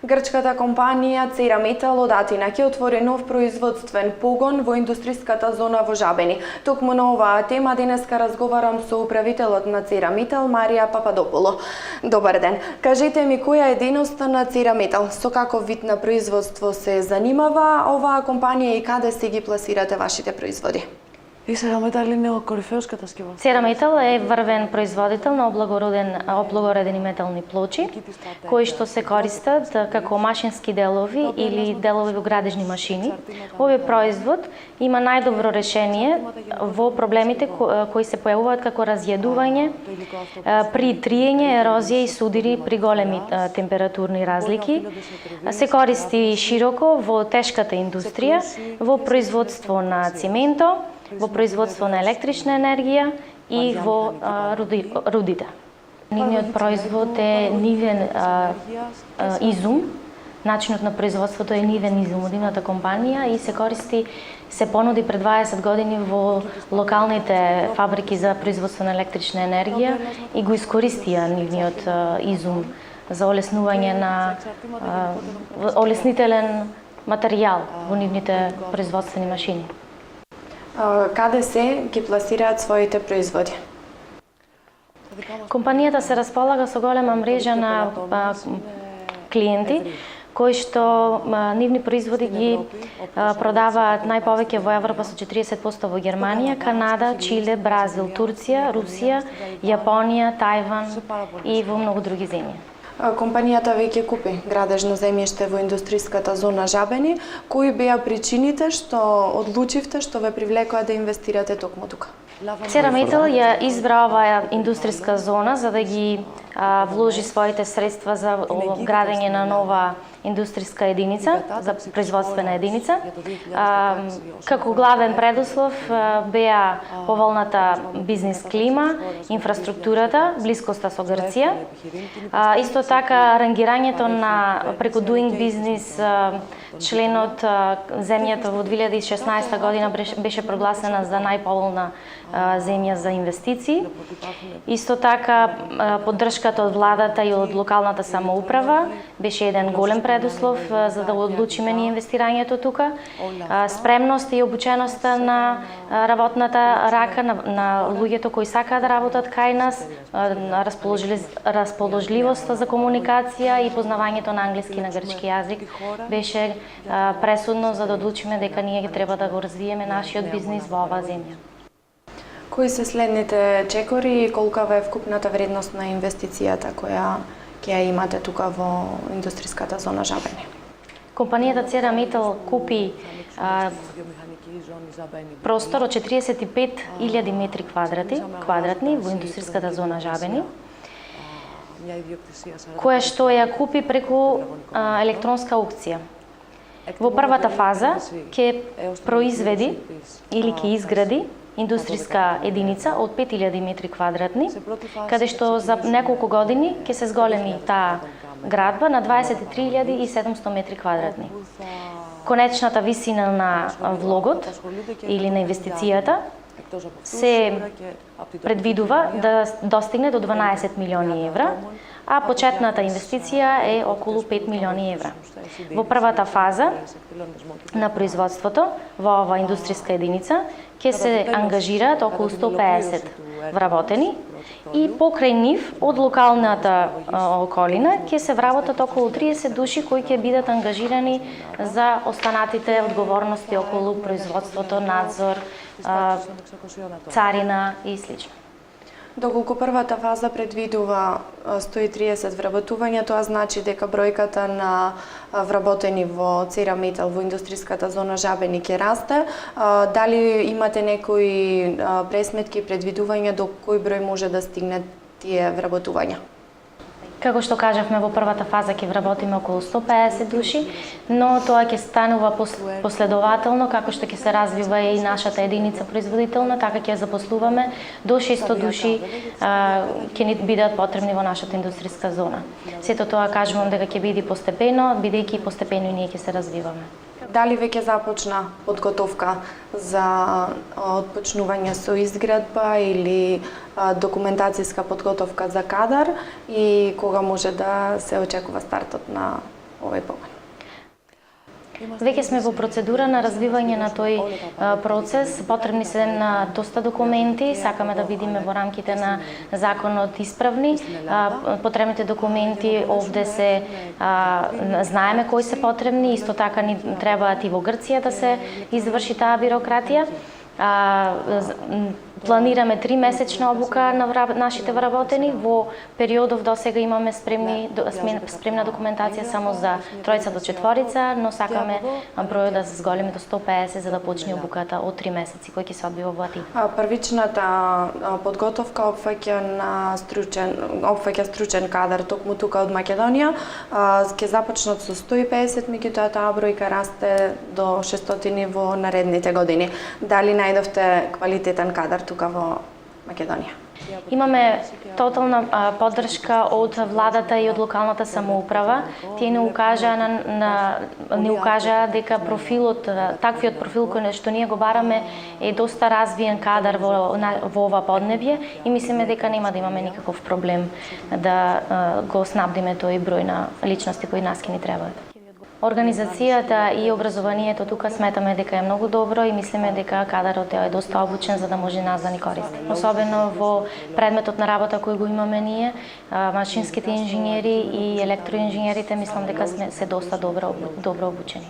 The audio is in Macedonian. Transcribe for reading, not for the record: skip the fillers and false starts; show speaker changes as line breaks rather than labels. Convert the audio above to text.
Грчката компанија Цераметал од Атина ќе отвори нов производствен погон во индустријската зона во Жабени. Токму на оваа тема денеска разговарам со управителот на Цераметал Марија Пападополо. Добар ден. Кажете ми која е дејноста на Цераметал? Со каков вид на производство се занимава оваа компанија и каде се ги пласирате вашите производи?
Цераметал е врвен производител на облагоредени метални плочи, кои што се користат како машински делови или делови во градежни машини. Овој производ има најдобро решение во проблемите кои се појавуваат како разједување при триење, ерозија и судири при големи температурни разлики. Се користи широко во тешката индустрија, во производство на цементо, во производство на електрична енергија и во рудите. Нивниот производ е нивен изум. Начинот на производството е нивен изум од нивната компанија и се понуди пред 20 години во локалните фабрики за производство на електрична енергија и го искористија нивниот изум за олеснување на олеснителен материјал во нивните производствени машини.
Каде се ги пласираат своите производи?
Компанијата се располага со голема мрежа на клиенти кои што нивни производи ги продаваат најповеќе во Европа со 40% во Германија, Канада, Чиле, Бразил, Турција, Русија, Јапонија, Тајван и во многу други земји.
Компанијата веќе купи градежно земјиште во индустријската зона Жабени. Кои беа причините што одлучивте, што ве привлекоа да инвестирате токму тука?
Цераметал ја избра оваа индустријска зона за да ги вложи своите средства за градење на нова индустријска единица, за производствена единица. Како главен предуслов беа поволната бизнис клима, инфраструктурата, блискоста со Грција. Исто така рангирањето на преку Doing Business членот земјата во 2016 година беше прогласена за најповолна земја за инвестиции. Исто така поддршката од владата и од локалната самоуправа беше еден голем предуслов за да одлучиме ние инвестирањето тука. Спремност и обученоста на работната рака на луѓето кои сакаат да работат кај нас, расположливоста за комуникација и познавањето на англиски и на грчки јазик беше пресудно за да одлучиме дека ние треба да го развиеме нашиот бизнис во оваа земја.
Кои се следните чекори и колкава е вкупната вредност на инвестицијата која ќе ја имате тука во индустријската зона Жабени?
Компанијата Цераметал купи простор од 45.000 метри квадратни во индустријската зона Жабени, која што ја купи преку електронска аукција. Во првата фаза ќе произведи или ќе изгради индустријска единица од 5.000 метри квадратни, каде што за неколку години ќе се зголеми таа градба на 23.700 метри квадратни. Конечната висина на влогот или на инвестицијата се предвидува да достигне до 12 милиони евра, а почетната инвестиција е околу 5 милиони евра. Во првата фаза на производството во оваа индустријска единица ќе се ангажираат околу 150 вработени и покрај нив од локалната околина ќе се вработат околу 30 души кои ќе бидат ангажирани за останатите одговорности околу производството, надзор, царина и слично.
Доколку првата фаза предвидува 130 вработувања, тоа значи дека бројката на вработени во Цераметал во индустријската зона Жабени ќе расте. Дали имате некои пресметки, предвидувања до кој број може да стигне тие вработувања?
Како што кажавме, во првата фаза ќе вработиме околу 150 души, но тоа ќе станува последователно, како што ќе се развива и нашата единица производителна, така ќе запослуваме до 600 души ќе ни бидат потребни во нашата индустријска зона. Сето тоа кажувам дека ќе биде постепено, бидејќи постепено и ние ќе се развиваме.
Дали веќе започна подготовка за отпочнување со изградба или документацијска подготовка за кадар и кога може да се очекува стартот на овој
Веќе сме во процедура на развивање на тој процес. Потребни се на доста документи, сакаме да видиме во рамките на законот исправни. Потребните документи овде се знаеме кои се потребни, исто така ни требаат и во Грција да се изврши таа бирократија. Планираме 3-месечна обука на нашите вработени. Во периодов до сега имаме спремна документација само за 3 до 4, но сакаме бројот да се зголеми до 150 за да почне обуката од 3 месеци кој ќе се одвива во Атина.
Првичната подготовка опфаќа стручен кадар токму тука од Македонија. Ќе започнат со 150, меѓутоа таа бројка расте до 600 во наредните години. Дали најдовте квалитетен кадар тука во Македонија?
Имаме тотална поддршка од владата и од локалната самоуправа. Тие ни укажаа дека профилот, таквиот профил кој што ние го бараме е доста развиен кадар во ова поднебје и мислиме дека нема да имаме никаков проблем да го снабдиме тој број на личности кои нас ќе ни требаат. Организацијата и образованието тука сметаме дека е многу добро и мислиме дека кадарот е доста обучен за да може нас да ни користи. Особено во предметот на работа кој го имаме ние, машинските инженери и електроинженерите, мислам дека се доста добро обучени.